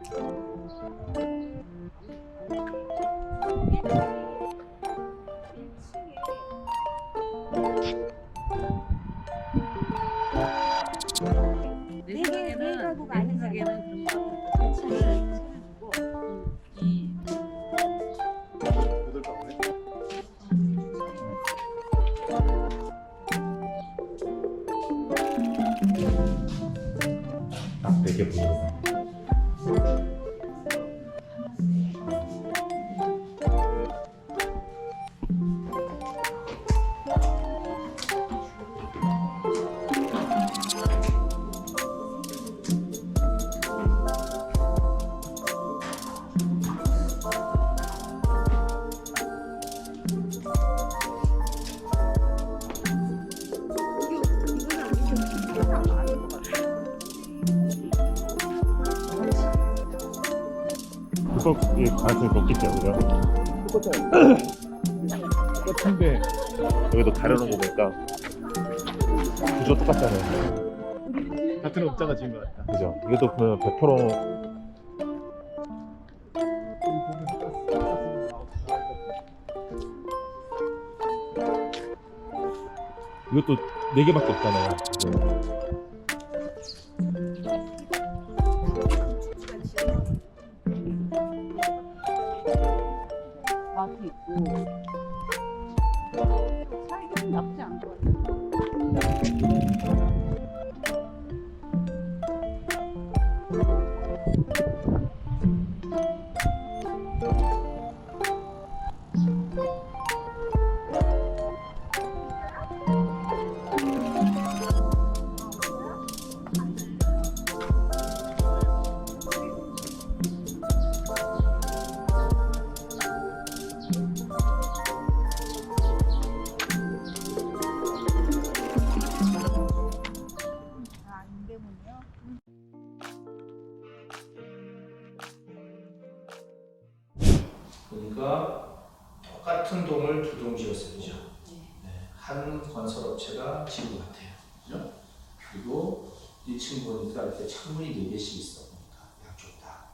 내 생각에는 그런 거 같아. 차를 두고 이 여덟 가구네. 딱 4개 보이네. 그거의 가능성이 높겠죠, 그죠? 똑같은데 여기도 가려놓은 거 보니까 구조 똑같잖아요. 같은 업자가 지은 것 같다. 그죠? 이것도 보면 100% 이것도 4개밖에 없잖아요. 마트 있고 살기는 나쁘지 않은 것 같아. 보니까 똑같은 동을 2동 지었어요, 그죠? 네. 한 건설업체가 지은 것 같아요, 그죠? 그리고 1층 보니까 이렇게 창문이 4개씩 있어, 보니까 양쪽 다.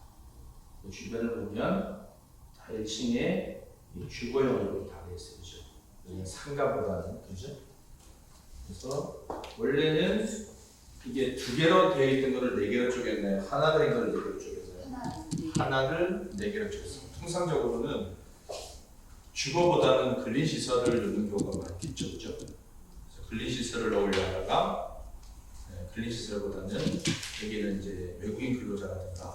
그 주변을 보면 다 1층에 주거용으로 다 되어 있어요, 그죠? 여기는 상가보다는, 그죠? 그래서 원래는 이게 2개로 되어 있던 거를 4개로 쪼갰나요? 하나 된 거를 4개로 쪼갰어요? 하나를 4개로 쪼갰어요. 통상적으로는 주거보다는 근린시설을 넣는 경우가 많겠죠, 그죠? 그래서 근린시설을 넣으려다가 근린시설보다는 여기는 이제 외국인 근로자라든가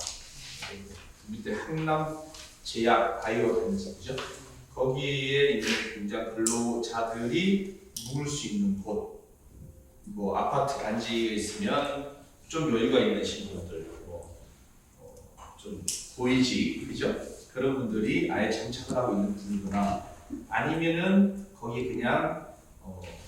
밑에 한남제약 바이오벤처, 그죠? 거기에 있는 굉장히 근로자들이 묵을 수 있는 곳, 뭐 아파트 단지에 있으면 좀 여유가 있는 신분들, 좀 보이지, 그죠? 그런 분들이 아예 정착을 하고 있는 분이거나 아니면은 거기 그냥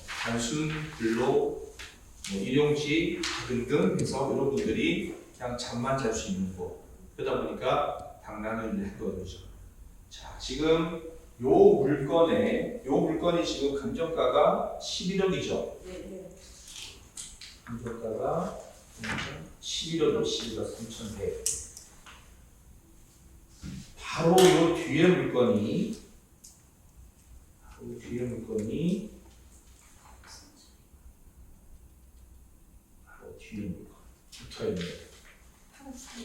단순 근로, 뭐 일용직 등등 해서 이런 분들이 그냥 잠만 잘 수 있는 곳. 그러다 보니까 방랑을 한 거죠. 자, 지금 요 물건이 지금 감정가가 11억이죠. 감정가가 11억, 11억 3,100. 바로 요 뒤에 물건이 바로 뒤에 물건 붙어 있는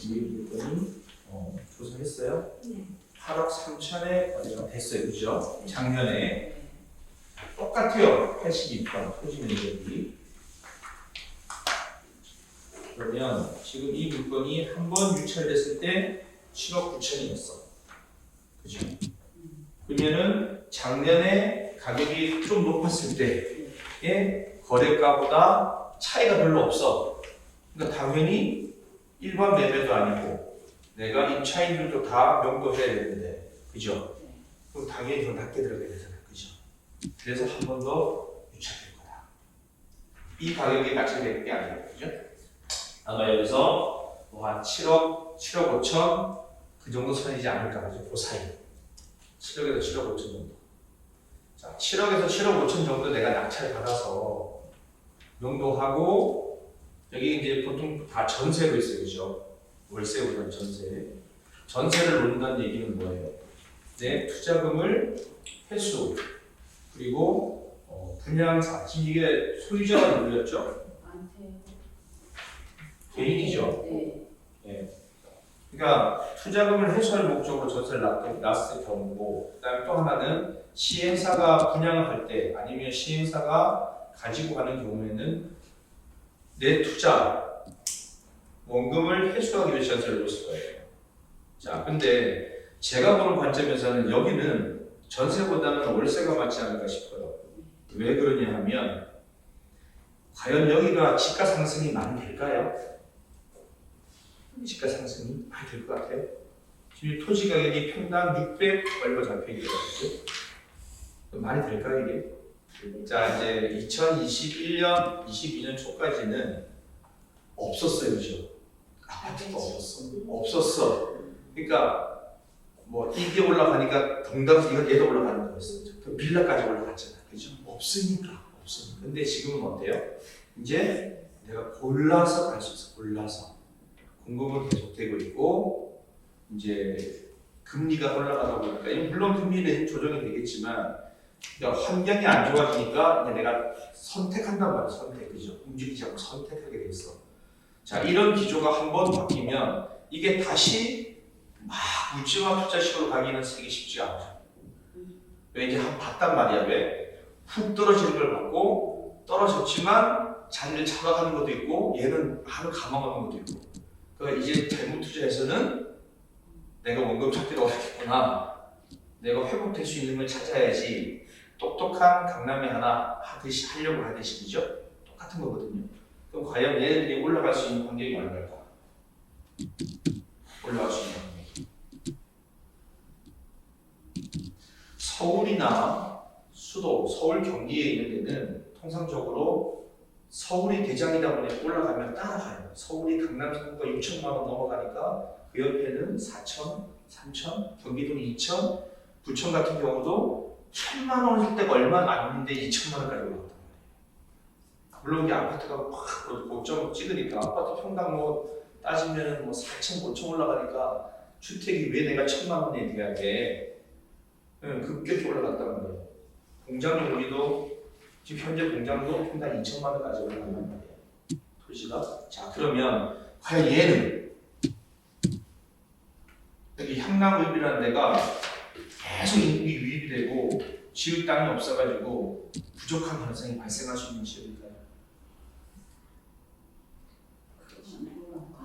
뒤에 물건이 조사했어요. 8억 3천에 거래가 됐어요, 그죠? 작년에 똑같아요. 82건 토지 면적이. 그러면 지금 이 물건이 한 번 유찰됐을 때 7억 9천이었어. 그죠? 그러면은 작년에 가격이 좀 높았을 때의 거래가보다 차이가 별로 없어. 그러니까 당연히 일반 매매도 아니고 내가 임차인들도 다 명도해야 되는데, 그죠? 그럼 당연히 더 낮게 들어가야 되잖아, 그죠? 그래서 한 번 더 유찰될 거다. 이 가격이 맞춰질 게 아니에요, 그죠? 아마 여기서 뭐 한 7억, 7억 5천 그 정도 선이지 않을까, 그죠? 그 사이. 7억에서 7억 5천 정도. 자, 7억에서 7억 5천 정도 내가 낙찰 받아서 명도하고, 여기 이제 보통 다 전세로 있어요, 그죠? 월세보다는 전세. 전세를 놓는다는 얘기는 뭐예요? 내 투자금을 회수 그리고 분양사. 지금 이게 소유자가 누구였죠? 개인이죠. 네. 예. 그러니까 투자금을 회수할 목적으로 전세를 놨을 경우고, 그다음에 또 하나는 시행사가 분양을 할 때 아니면 시행사가 가지고 가는 경우에는 내 투자 원금을 회수하기 위해 전세를 놓을 거예요. 자, 근데 제가 보는 관점에서는 여기는 전세보다는 월세가 맞지 않을까 싶어요. 왜 그러냐 하면 과연 여기가 지가 상승이 많이 될까요? 지가 상승이 많이 될 것 같아요. 지금 토지 가격이 평당 600 얼마 잡혀 있거든요. 많이 될까요 이게? 자, 이제 2021년, 22년 초까지는 없었어요, 그죠? 아파트가 없었어. 그러니까 뭐 이게 올라가니까 동당 얘도 올라가는 거였어. 그 빌라까지 올라갔잖아, 그죠? 없으니까. 근데 지금은 어때요? 이제 내가 골라서 갈 수 있어. 골라서 공급은 계속되고 있고, 이제 금리가 올라가다 보니까 물론 금리는 조정이 되겠지만. 그러니까 환경이 안 좋아지니까 이제 내가 선택한단 말이야. 선택, 그죠? 움직이지 않고 선택하게 돼 있어. 자, 이런 기조가 한번 바뀌면 이게 다시 막 묵지마 투자식으로 가기는 되게 쉽지가 않죠. 왜 이제 한번 봤단 말이야. 왜? 훅 떨어지는 걸 봤고, 떨어졌지만 자리를 잡아가는 것도 있고, 얘는 하루 감아가는 것도 있고. 그러니까 이제 잘못 투자해서는 내가 원금 찾기가 어렵겠구나. 내가 회복될 수 있는 걸 찾아야지. 똑똑한 강남에 하나 하듯이 하려고 하듯이, 그죠? 똑같은 거거든요. 그럼 과연 얘네들이 올라갈 수 있는 환경이 얼마일까? 올라갈 수 있는 환경이. 서울이나 수도, 서울 경기에 있는 데는 통상적으로 서울이 대장이다 보니 올라가면 따라가요. 서울이 강남 상가 6천만 원 넘어가니까 그 옆에는 4천, 3천, 경기도는 2천, 부천 같은 경우도 1,000만 원 할 때가 얼마 안 했는데 2천만 원까지 올라갔단 말이에요. 물론 이게 아파트가 확 고점 찍으니까 아파트 평당 뭐 따지면 뭐 4천, 5천 올라가니까 주택이 왜 내가 1,000만 원에 돼야 돼? 급격히 올라갔단 말이에요. 공장 여기도 지금 현재 공장도 평당 2천만 원까지 올라간단 말이에요. 토지가. 자, 그러면 과연 얘는 여기 향남읍이라는 데가 계속 인구가 유입이 되고 지을 땅이 없어가지고 부족한 가능성이 발생할 수 있는 지역일까요?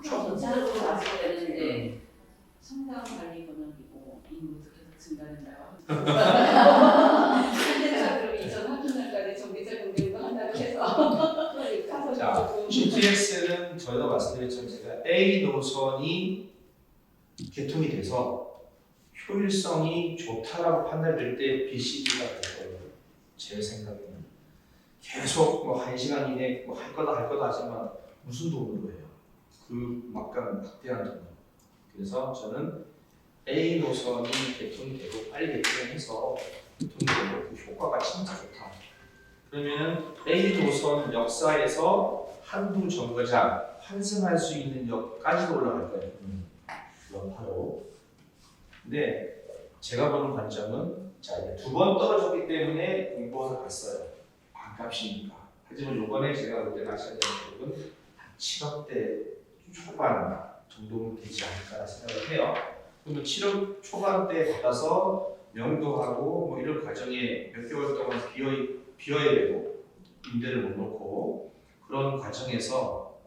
전체적으로 봤을 때는 성장 관리 권역이고 인구도 계속 증가된다고. 현대차로 2030년까지 전기차 공급도 한다고 해서. 자, GTX는 저희가 말씀드렸지만 제가 A 노선이 개통이 돼서 효율성이 좋다라고 판단될 때 BCD가 될 거예요. 제 생각에는 계속 뭐 1시간 이내 뭐 할 거다 하지만 무슨 돈으로 해요? 그 막간 막대한 돈. 그래서 저는 A 노선이 개통이 되고 빨리 개통해서 개통되고 그 효과가 진짜 좋다. 그러면 A 노선 역사에서 한두 정거장 환승할 수 있는 역까지도 올라갈 거예요. 연파로. 근데 제가 보는 관점은 자, 이제 2번 떨어졌기 때문에 공부해서 갔어요. 반값이니까. 하지만 요번에 제가 볼 때 아시아 대학은 한 7억대 초반 정도는 되지 않을까 생각을 해요. 그러면 7억 초반대 받아서 명도하고 뭐 이런 과정에 몇 개월 동안 비어야 되고 임대를 못 놓고 그런 과정에서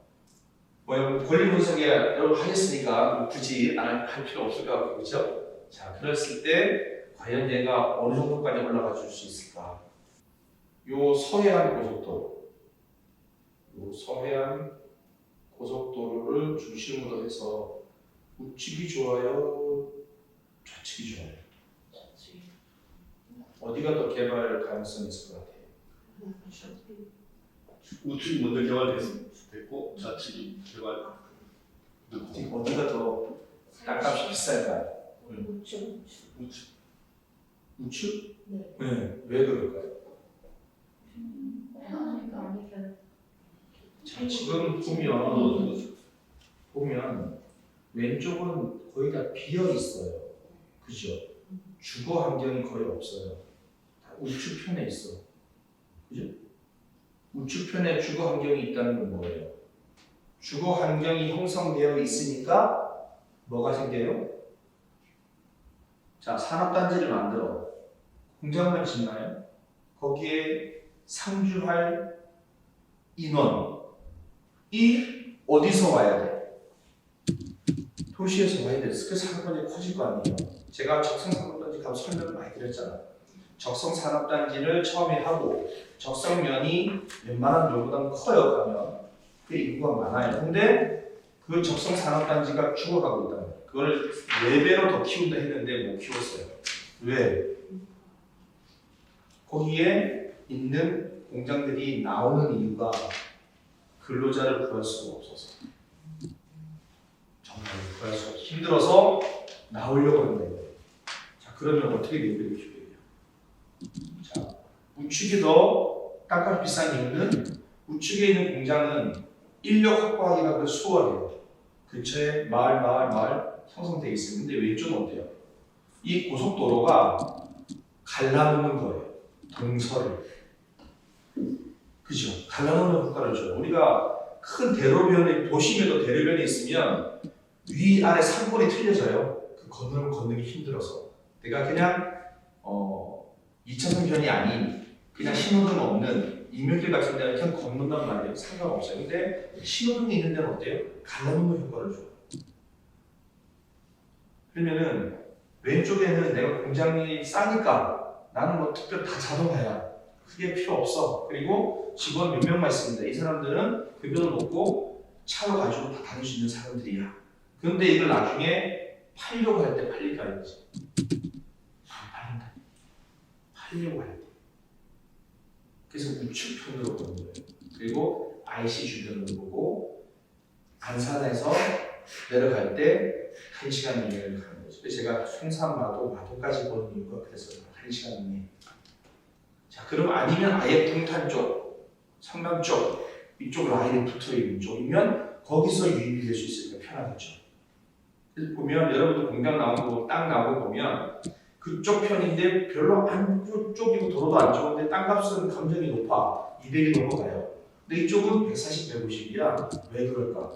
뭐 여러분 권리 분석에 여러분 하셨으니까 뭐 굳이 안 할 필요 없을 것 같고, 그렇죠? 자, 그랬을 때 과연 얘가 어느 정도까지 올라가 줄 수 있을까? 요 서해안 고속도로를 중심으로 해서 우측이 좋아요, 좌측이 좋아요? 어디가 더 개발 가능성이 있을 것 같아요? 우측이 먼저 개발됐고 좌측이 개발. 어디가 더 땅값이 비쌀까요? 우측? 네. 왜 그럴까요? 자, 지금 보면 왼쪽은 거의 다 비어 있어요. 그죠? 주거 환경이 거의 없어요. 다 우측편에 있어. 그죠? 우측편에 주거 환경이 있다는 건 뭐예요? 주거 환경이 형성되어 있으니까 뭐가 생겨요? 자, 산업단지를 만들어. 공장만 짓나요? 거기에 상주할 인원이 어디서 와야 돼? 도시에서 와야 돼. 그 산업단지 커질 거 아니에요. 제가 적성산업단지 가서 설명을 많이 드렸잖아. 적성산업단지를 처음에 하고 적성면이 웬만한 요보다 커요 가면 그 인구가 많아요. 근데 그 적성산업단지가 죽어가고 있단 말이에요. 그걸 4배로 더 키운다 했는데 못 키웠어요. 왜? 거기에 있는 공장들이 나오는 이유가 근로자를 구할 수가 없어서, 정말 구할 수가 없어서 힘들어서 나오려고 한다 이거예요. 자, 그러면 어떻게 요배를 키워야 돼요? 자, 우측이 더 땅값 비싼 이유는 우측에 있는 공장은 인력 확보하기가 그 수월해요. 근처에 마을 형성되어 있어요. 근데 왼쪽은 어때요? 이 고속도로가 갈라놓는 거예요. 동서를. 그죠? 갈라놓는 효과를 줘요. 우리가 큰 대로변에, 도심에도 대로변이 있으면 위아래 상권이 틀려져요. 그 건너기 힘들어서. 내가 그냥 2차선 편이 아닌 그냥 신호등 없는 인명길 같은 데는 그냥 건넌단 말이에요. 상관없어요. 근데 신호등이 있는 데는 어때요? 갈라놓는 효과를 줘요. 그러면은 왼쪽에는 내가 공장이 싸니까 나는 뭐 특별히 다 자동화야. 그게 필요 없어. 그리고 직원 몇 명만 있습니다. 이 사람들은 급여도 높고 차로 가지고 다 다닐 수 있는 사람들이야. 그런데 이걸 나중에 팔려고 할 때 팔릴까 이거지. 안 팔린다. 팔려고 할 때. 그래서 우측편으로 보는 거예요. 그리고 IC 주변으로 보고 안산에서 내려갈 때 1시간 이내를 가는 거죠. 그래서 제가 송산마도 마도까지 보는 이유가 그래서 1시간 이내. 자, 그럼 아니면 아예 동탄 쪽, 성남 쪽, 이쪽 라인에 붙어있는 쪽이면 거기서 유입이 될 수 있으니까 편하겠죠. 그래서 보면 여러분들 공장 나오고 땅 나오고 보면 그쪽 편인데 별로 안쪽이고 도로도 안 좋은데 땅값은 감정이 높아. 200이 넘어가요. 근데 이쪽은 140, 150이야. 왜 그럴까?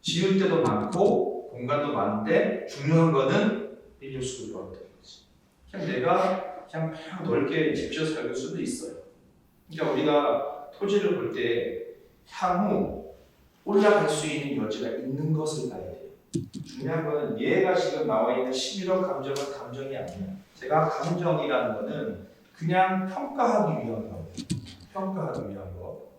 지을 때도 많고 공간도 많은데 중요한 거는 인력 수급이 많다는 거지. 그냥 내가 그냥 넓게 집 지어 살 수도 있어요. 그러니까 우리가 토지를 볼 때 향후 올라갈 수 있는 여지가 있는 것을 봐야 돼요. 중요한 거는 얘가 지금 나와 있는 11억 감정은 감정이 아니야. 제가 감정이라는 거는 그냥 평가하기 위한 거예요. 평가하기 위한 거.